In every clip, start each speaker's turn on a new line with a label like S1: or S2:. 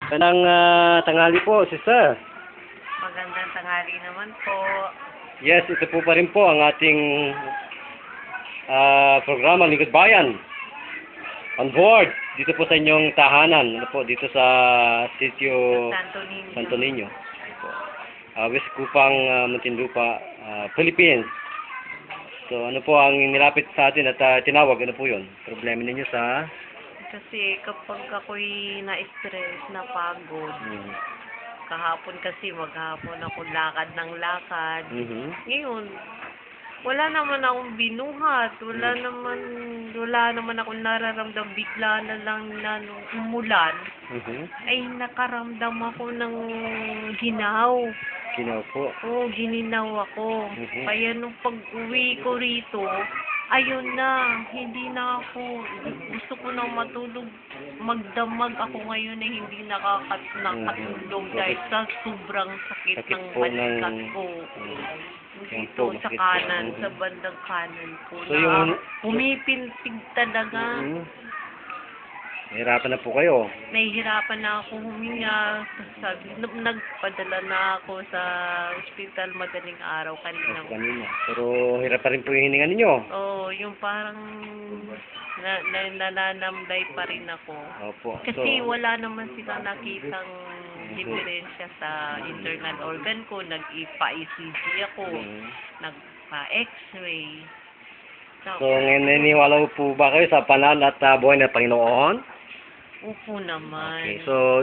S1: Kanang tanghali po, sister.
S2: Magandang tanghali naman po.
S1: Yes, ito po pa rin po ang ating programa Lingkod Bayan. On board, dito po sa inyong tahanan, ano po, dito sa sitio
S2: Santo Niño.
S1: West Kupang, Muntinlupa, Philippines. So, ano po ang nilapit sa atin at tinawag, ano po yun? Problema ninyo sa...
S2: Kasi kapag ako'y na-stress, napagod, kahapon kasi maghapon ako lakad ng lakad. Ngayon, wala naman akong binuhat, wala naman akong nararamdam, bigla na lang na nung umulan, ay nakaramdam ako ng ginaw.
S1: Ginaw po.
S2: Oo, gininaw ako. Kaya nung pag-uwi ko rito, ayun na, hindi na ako, gusto ko na matulog, magdamag ako ngayon na hindi nakakatulog dahil sa sobrang sakit ng balikat ko. Dito sa kanan, sa bandang kanan ko.
S1: So, yung...
S2: pumipintig talaga.
S1: Nahirapan na po kayo.
S2: Nahihirapan na ako huminga. Nagpadala na ako sa ospital madaling araw kanina.
S1: Pero hirap pa rin po yung hininga ninyo.
S2: Oo, yung parang nananamday pa rin ako.
S1: Opo.
S2: Kasi wala naman sila nakitang diferensya sa internal organ ko. Nag-ipa-ECG ako. Nagpa-X-ray.
S1: So, ngayon naniniwala po ba kayo sa panal at buhay na Panginoon?
S2: Opo naman.
S1: Okay, so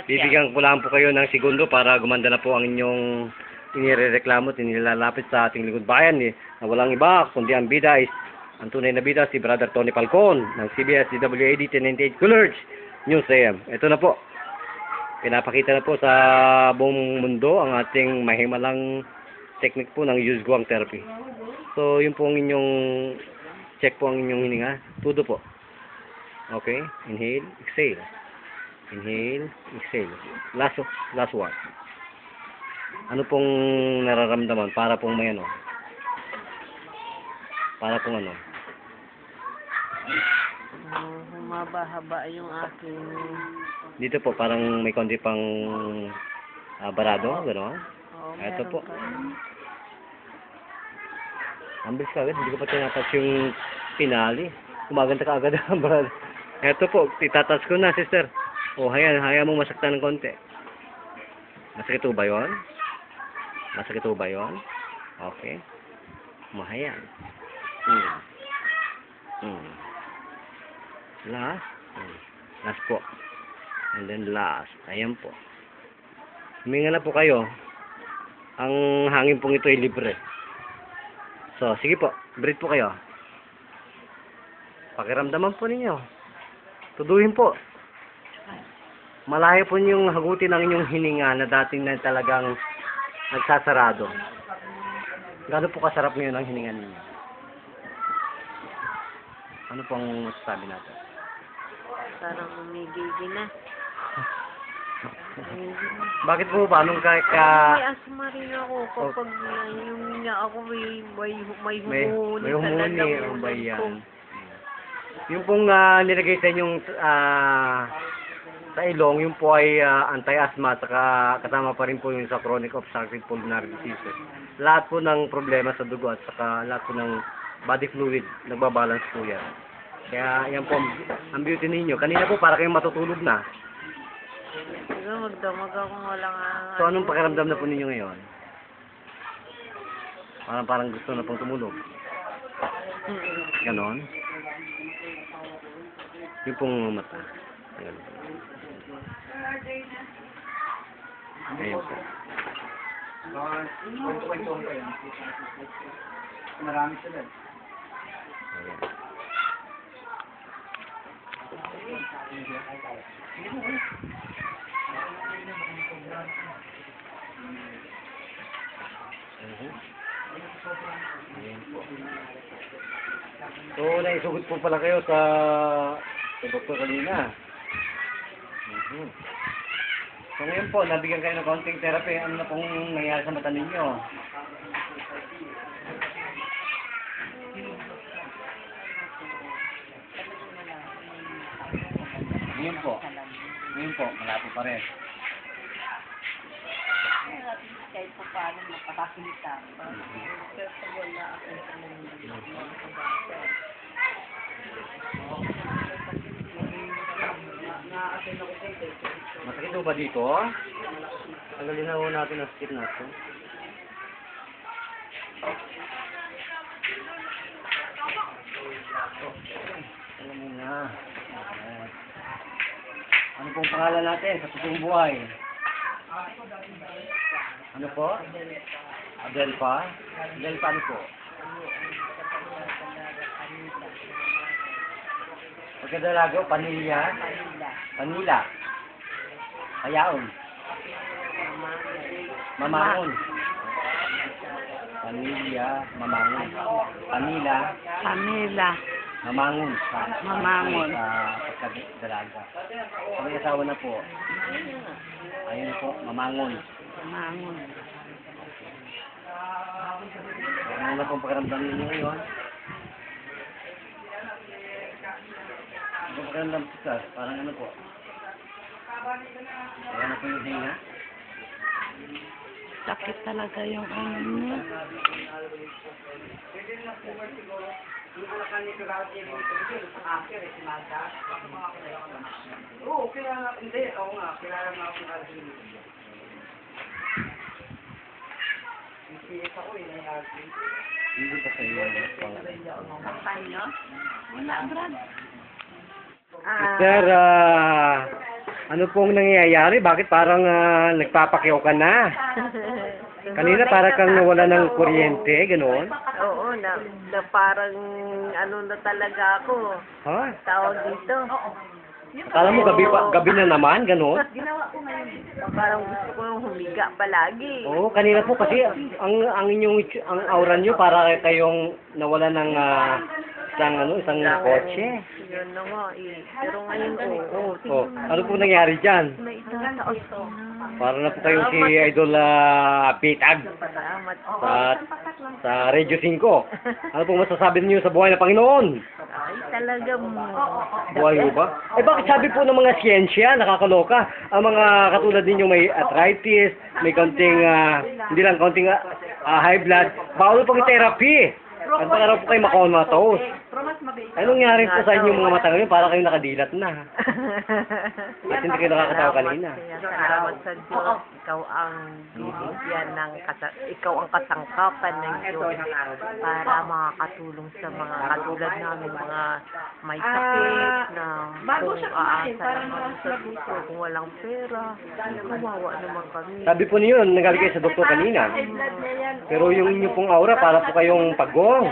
S1: bibigyan ko lang po kayo ng segundo para gumanda na po ang inyong inirereklamo at inilalapit sa ating Lingkod Bayan na walang iba kundi ang bida is ang tunay na bida si Brother Tony Falcon ng CBS DWAD 1098 Coolers News AM. Ito na po. Pinapakita na po sa buong mundo ang ating mahimalang technique po ng use guang therapy. So, yun po ang inyong check po ang inyong hininga. Tudo po. Okay, inhale, exhale. Inhale, exhale. Last one. Ano pong nararamdaman para pong may ano? Para pong ano?
S2: Humaba-haba yung aking...
S1: Dito po, parang may konti pang barado, gano'n? Ito po. Ang bilis ka agad, hindi ko pa tinatouch yung pinali. Kumaganda ka agad ang barado. Ito po, itatas ko na, sister. O, hayaan mong masaktan ng konti. Masakit ba yun? Masakit ba yun? Okay. Mahayaan. Last. Last po. And then last. Ayan po. Huminga na po kayo. Ang hangin pong ito ay libre. So, sige po. Breathe po kayo. Pakiramdaman po ninyo. Tuduhin po. Malayo po yung hagutin ng inyong hininga na dating na talagang nagsasarado. Gaano po kasarap ngayon ang hininga ninyo? Ano pong masasabi natin?
S2: Parang umigigil na.
S1: Bakit po ba? Anong
S2: May asma rin ako kapag yung nga ako may humuni sa lalamunan ko.
S1: Yung pong nilagay sa inyong sa ilong, yung po ay anti-asthma, saka kasama pa rin po yung sa chronic obstructive pulmonary disease. Lahat po ng problema sa dugo at saka lahat po ng body fluid, nagbabalance po yan. Kaya yan po ang beauty ninyo. Kanina po para kayong matutulog na.
S2: Siguro magdamag ako walang...
S1: So anong pakiramdam na po ninyo ngayon? Parang gusto na pong tumulog. Ganon? Yung pong mata. Ayun po.
S3: Marami sila.
S1: Ayan. So, naisugot po pala kayo sa doktor kanina. So, ngayon po, nabigyan kayo ng konting therapy. Ano na pong nangyari sa mata ninyo? Ngayon po. Ngayon po, malapit pa rin.
S2: Kahit pa paano makakasilita. First of all, na ako sa
S1: Masakit po ba dito? Tanggalin na ho natin ang skip natin. Alam mo na. Ayan. Ano pong pangalan natin sa totoong buhay? Ano po? Adelpa? Adelpa ano po? Pagkadalago, Panilla? Panila? Hayaon? Mamangon? Panilla, Mamangon. Panila,
S2: Pamela.
S1: Mamangon.
S2: Mamangon.
S1: Sa pagkadalaga. Kung may asawa na po, ayun po, Mamangon.
S2: Mamangon.
S1: Ano na pong pakiramdam ninyo ngayon? Ano pong pakiramdam siya? Parang ano po? Parang na po yung dinga?
S2: Sakit talaga yung ano niya.
S3: Oo, kilala, hindi, ako nga, kilala nga ako ng RG. CS ako ng RG.
S1: Hindi pa sa iyo.
S2: Paano? Wala, Brad.
S1: Sir, ano pong nangyayari? Bakit parang nagpapakyaw ka na? Kanina para kang nawala ng kuryente, gano'n?
S2: Oo, na parang ano na talaga ako.
S1: Ha?
S2: Tawag dito.
S1: Akala mo gabi na naman, gano'n?
S2: Parang gusto ko yung humiga palagi.
S1: Oo, kanina po kasi ang inyong ang aura niyo para kayong nawala ng isang kotse.
S2: Yun na nga eh. Pero ngayon oo.
S1: Oh, ano po nangyari diyan?
S2: May itataos na.
S1: Para na po kayong si Idol Bitag
S2: Salamat.
S1: sa Radio 5. Ano po masasabi niyo sa buhay ng Panginoon?
S2: Ay, talaga mo.
S1: Buhay mo ba? Eh bakit sabi po ng mga siyensya, nakakaloka, ang mga katulad ninyo may arthritis, may kaunting, hindi lang kaunting high blood, bawal pang therapy. At baka raw po kayo makomatose. Anong nangyari po sa inyong mga mata ngayon? Para kayong nakadilat na. At hindi kayo nakakatawa kanina.
S2: Salamat sa Diyos. Ikaw ang bibigyan ng ikaw ang kasangkapan ng Diyos para makakatulong sa mga katulad namin, mga may sakit na kung aasa naman sa gusto, kung walang pera, kawawa naman kami.
S1: Sabi po niyo, nagaling kayo sa doktor kanina. Pero yung inyo pong aura, para po kayong pagong.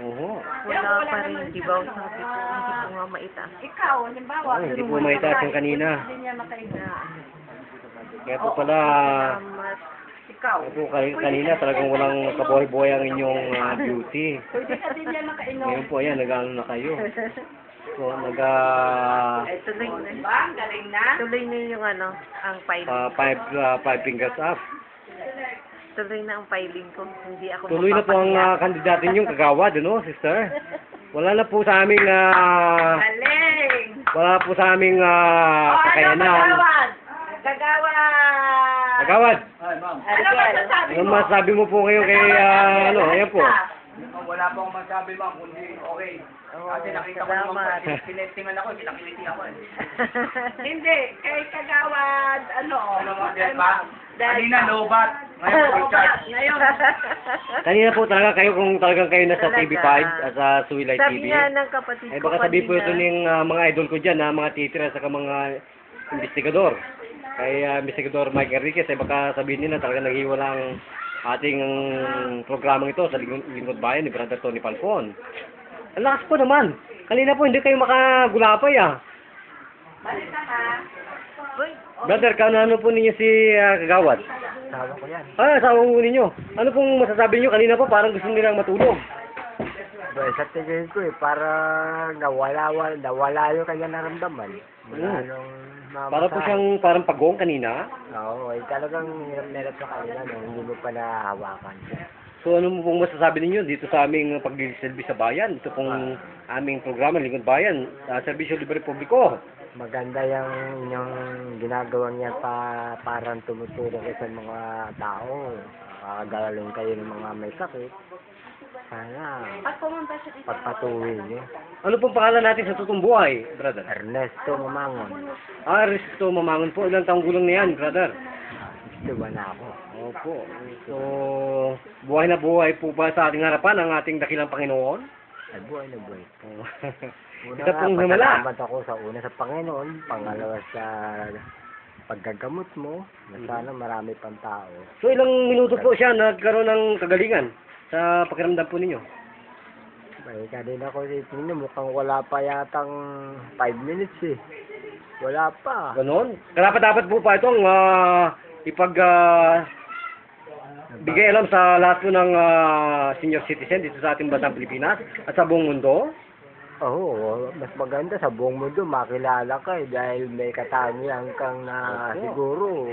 S1: Oo.
S2: Wala pa rin, di ba? Sabi ko, hindi ko nga maitaas.
S3: Ikaw, halimbawa,
S1: Hindi po maitaas yung kanina.
S3: hindi niya makaina.
S1: Kaya po pala,
S2: Salamat.
S3: Ikaw,
S1: kaya po kanina talagang walang kabuhay-buhay ang inyong beauty.
S3: pwede ka din niya makainom.
S1: Ngayon po, ayan, nag-ano na kayo. So,
S2: Ay, tuloy na.
S3: Ba? Ang galing na.
S2: Tuloy na yung ano, ang filing.
S1: five fingers up.
S2: Tuloy na ang filing ko. Hindi ako
S1: Tuloy na po ang kandidatin yung kagawad, ano, sister? Wala na po sa aming,
S3: Galing!
S1: wala po sa aming kakayanan.
S3: Kagawad? Kagawad!
S1: Kagawad,
S3: Ano masasabi
S1: ano
S3: mo?
S1: masabi mo po ngayon kay, ano, ayan po.
S4: Wala pa akong masabi ma'am, kundi okay. Kasi nakita ko naman po, tinestingan ako, kinakiliti ako.
S3: Hindi, kay Kagawad, ano?
S4: Ano mo, Delpa? Kanina, lobat. Ngayon, recharge.
S3: Ngayon,
S1: Kanina po talaga kayo kung talagang kayo nasa
S2: Talaga.
S1: TV5 at sa Suwilay
S2: Sabi
S1: TV.
S2: nga ng kapatid
S1: Ay
S2: ko
S1: baka sabihin po ito
S2: kanina,
S1: ng mga idol ko dyan, mga titira sa mga investigador. Kay investigador Mike Enriquez, ay baka sabihin nila talaga naghiwala ang ating programang ito sa Lingkod Bayan ni Brother Tony Palfon. Ang lakas po naman. Kanina po hindi kayo makagulapay
S2: Uy,
S1: Brother, ano po ninyo si Kagawad?
S4: Tawa ko yan.
S1: Asawa po ninyo. Ano pong masasabi niyo kanina po parang gusto nilang matulog?
S4: Dahil sa tingin ko parang nawala yung kanya naramdaman.
S1: Hmm. Para po siyang parang pagong kanina.
S4: Oo, talagang hirap sa kanila nung hindi mo pa nahawakan.
S1: So ano mo pong masasabi ninyo dito sa aming pagsisilbi sa bayan? Ito pong aming programa, Lingkod Bayan, sa Serbisyo Libre Publiko.
S5: maganda yung inyong ginagawa niya parang tumutulong kayo sa mga tao. Makakagaling kayo ng mga may sakit. Sana pagpatuloy niyo.
S1: Ano pong pangalan natin sa totoong buhay, brother?
S5: Ernesto Mamangon.
S1: Risto Mamangon po. Ilang taong gulang na yan, brother?
S5: Gusto ba na ako?
S1: Opo. So, buhay na buhay po ba sa ating harapan ang ating dakilang Panginoon?
S5: Ay, buhay na buhay.
S1: Oh.
S5: Una
S1: Ito
S5: nga,
S1: pong himala.
S5: pasalamat ako sa una sa Panginoon, pangalawa sa paggagamot mo, na sana marami pang tao.
S1: So, ilang minuto po siya nagkaroon ng kagalingan sa pakiramdam po ninyo?
S5: Ay, kanina ko tingnan, mukhang wala pa yatang 5 minutes eh. Wala pa.
S1: Ganon? Dapat po pa itong bigay alam sa lahat po ng senior citizen dito sa ating bansang Pilipinas at sa buong mundo.
S5: Oo, mas maganda sa buong mundo makilala ka dahil may katangian kang na siguro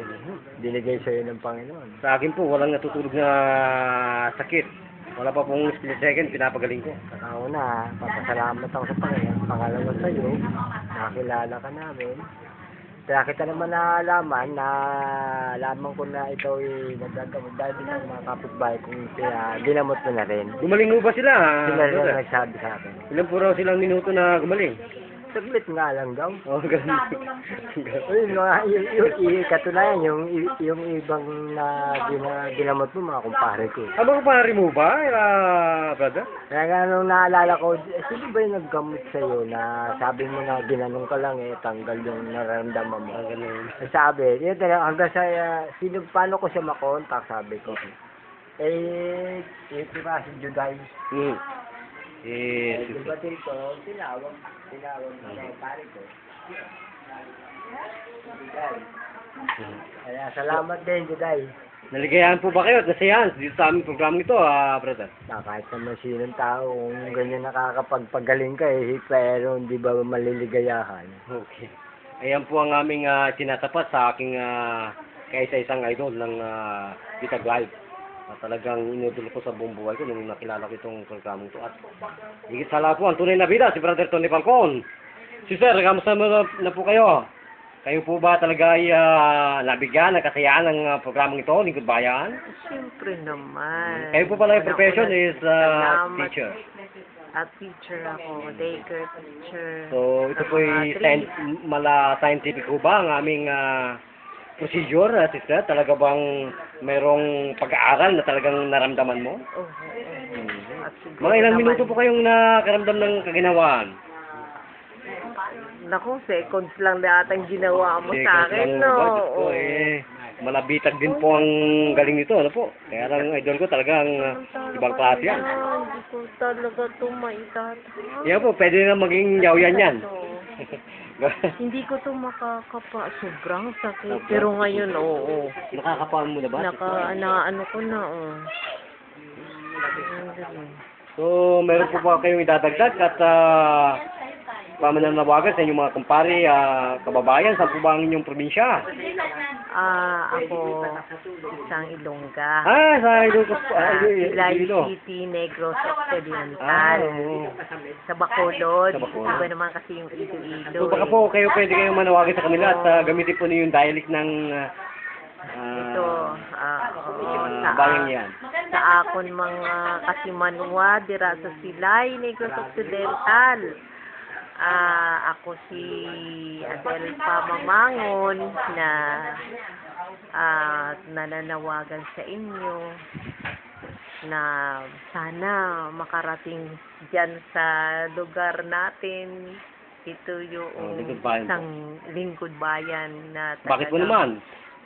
S5: binigay sa'yo ng Panginoon.
S1: Sa akin po, walang natutulog na sakit. Wala pa pong split second, pinapagaling ko.
S5: Saka una, papasalamat ako sa Panginoon. Pangalawa sa'yo, nakilala ka namin. Kaya kita naman nalaman ko na ikaw ay naggagamot dahil sa mga kapitbahay kong ginamot mo na rin.
S1: Gumaling mo ba sila?
S5: Sila rin
S1: brother?
S5: ang nagsabi sa akin.
S1: Ilan po raw silang minuto na gumaling?
S5: Saglit nga lang daw.
S1: Oh, ganun.
S5: Uy, yung katunayan, yung ibang na ginamot mo, mga kumpare ko.
S1: Mga pari mo ba, brother?
S5: Kaya nga nung naalala ko, sino ba yung naggamot sa'yo na sabi mo na ginanong ka lang tanggal yung nararamdaman mo.
S1: Ganun.
S5: Sabi, yun talaga, hanggang sa, paano ko siya makontak, sabi ko. Ito ba si Juday?
S1: Yes.
S5: Diba dito, tinawag mo na pare ko. Juday. Kaya salamat din, Juday.
S1: Naligayahan po ba kayo at nasayahan dito sa aming programang ito, brother?
S5: Kahit naman sinong tao, kung ganyan nakakapagpagaling ka pero hindi ba maliligayahan?
S1: Okay. Ayan po ang aming tinatapat sa aking kaisa-isang idol ng Bitag Live. Talagang inudol ko sa buong buhay ko nung nakilala ko itong programang ito. At higit sa lahat po, ang tunay na bida, si Brother Tony Falcon. Si Sir, kamusta na po kayo? Kayo po ba talaga ay nabigyan ng kasiyahan ng programang ito, Lingkod Bayan?
S2: Siyempre naman.
S1: Kayo po pala yung profession is
S2: Salamat.
S1: teacher.
S2: At teacher ako, daycare teacher.
S1: So, ito po ay scientific po ba ang aming procedure, sister? Talaga bang mayroong pag-aaral na talagang naramdaman mo?
S2: Oo. At siguro
S1: Mga ilang
S2: naman-
S1: minuto po kayong nakaramdam ng kaginawaan?
S2: Naku, seconds lang na atang ginawa mo sa akin,
S1: Seconds
S2: no?
S1: lang po, Diyos ko,
S2: Oo.
S1: malabitag din po ang galing nito, ano po? Kaya lang idol ko talagang ibang klase yan.
S2: Hindi ko talaga ito maitatahan.
S1: Yan po, pwede na maging yaw-yan yan.
S2: Hindi ko ito makakapa. Sobrang sakit. Pero ngayon, oo.
S1: Nakakapaan mo na ba?
S2: Ano ko na, oo.
S1: So, meron po ba kayong idadagdag at pamananawagan sa inyong mga kumpare, kababayan, saan po ba ang inyong probinsya?
S2: Ako, isang Ilongga.
S1: Sa Ilocos po.
S2: Ilay
S1: Iloilo.
S2: City, Negros Occidental.
S1: Oo.
S2: Sa Bacolod.
S1: Sa Bacolod.
S2: Iba naman kasi yung Iloilo.
S1: So, baka po kayo pwede kayong manawagan sa kanila at gamitin po niyo yung dialect ng
S2: Ito,
S1: bayang yan.
S2: sa akon mga kasimanwa, dira sa Silay, Negros Occidental. Ako si Adelpa Mamangon na nananawagan sa inyo na sana makarating dyan sa lugar natin. Ito yung
S1: Lingkod Bayan po.
S2: isang lingkod bayan na
S1: Bakit po
S2: talagang
S1: naman?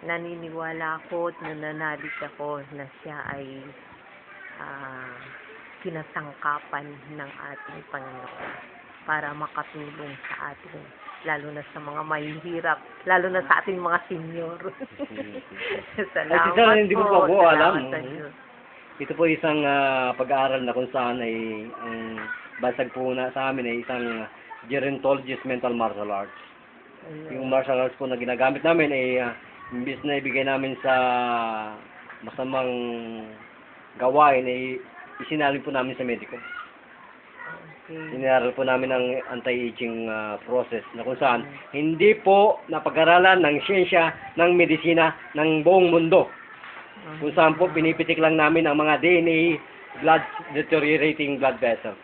S2: naniniwala ako at nananalig ako na siya ay kinasangkapan ng ating Panginoon para makatulong sa atin, lalo na sa mga mahihirap, lalo na sa ating mga senior. Salamat
S1: Ay, hindi ko pa po alam.
S2: salamat sa Diyos.
S1: Ito po isang pag-aaral na kung saan ay ang basag po na sa amin ay isang gerontologist mental martial arts. Yung martial arts po na ginagamit namin ay imbis na ibigay namin sa masamang gawain ay isinalin po namin sa mediko.
S5: Okay.
S1: Inaral po namin ang anti-aging process na kung saan hindi po napag-aralan ng siyensya, ng medisina, ng buong mundo. Kung saan po pinipitik lang namin ang mga DNA, blood deteriorating blood vessels.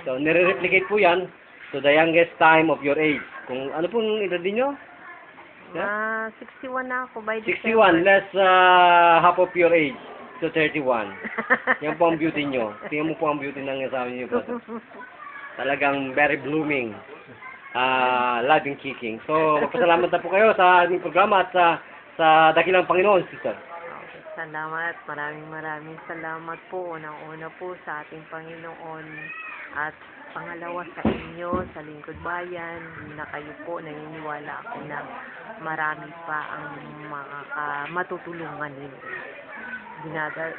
S1: So, nire-replicate po yan to the youngest time of your age. Kung ano pong edad niyo?
S2: 61 na ako by
S1: 61, less half of your age. So, 31. Yan po ang beauty nyo. Tingnan mo po ang beauty ng asawa niyo, brother. Talagang very blooming. Live and kicking. So, magpasalamat na po kayo sa ating programa at sa dakilang Panginoon, sister.
S2: Okay, salamat. Maraming salamat po. Unang-una po sa ating Panginoon at pangalawa sa inyo, sa Lingkod Bayan, na kayo po, naniniwala ako na marami pa ang matutulungan ninyo.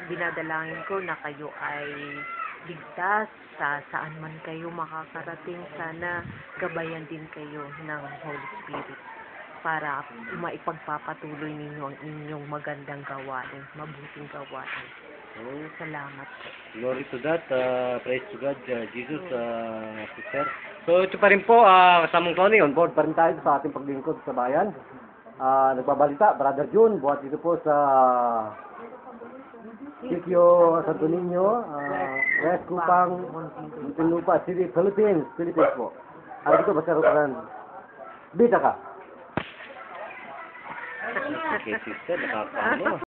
S2: Binadalangin ko na kayo ay ligtas sa saan man kayo makakarating. Sana gabayan din kayo ng Holy Spirit para maipagpapatuloy ninyo ang inyong magandang gawain, mabuting gawain. Salamat po.
S1: Glory to that. Praise to God, Jesus, sister. So, ito pa rin po, kasamang Tony, on board pa rin tayo sa ating paglingkod sa bayan. Nagbabalita, Brother June, buhat dito po sa Sitio Santo Niño, West Kupang, Muntinlupa City, Philippines po. Dito ba sa Rosaran? Bita ka. Okay, sister, nakakano.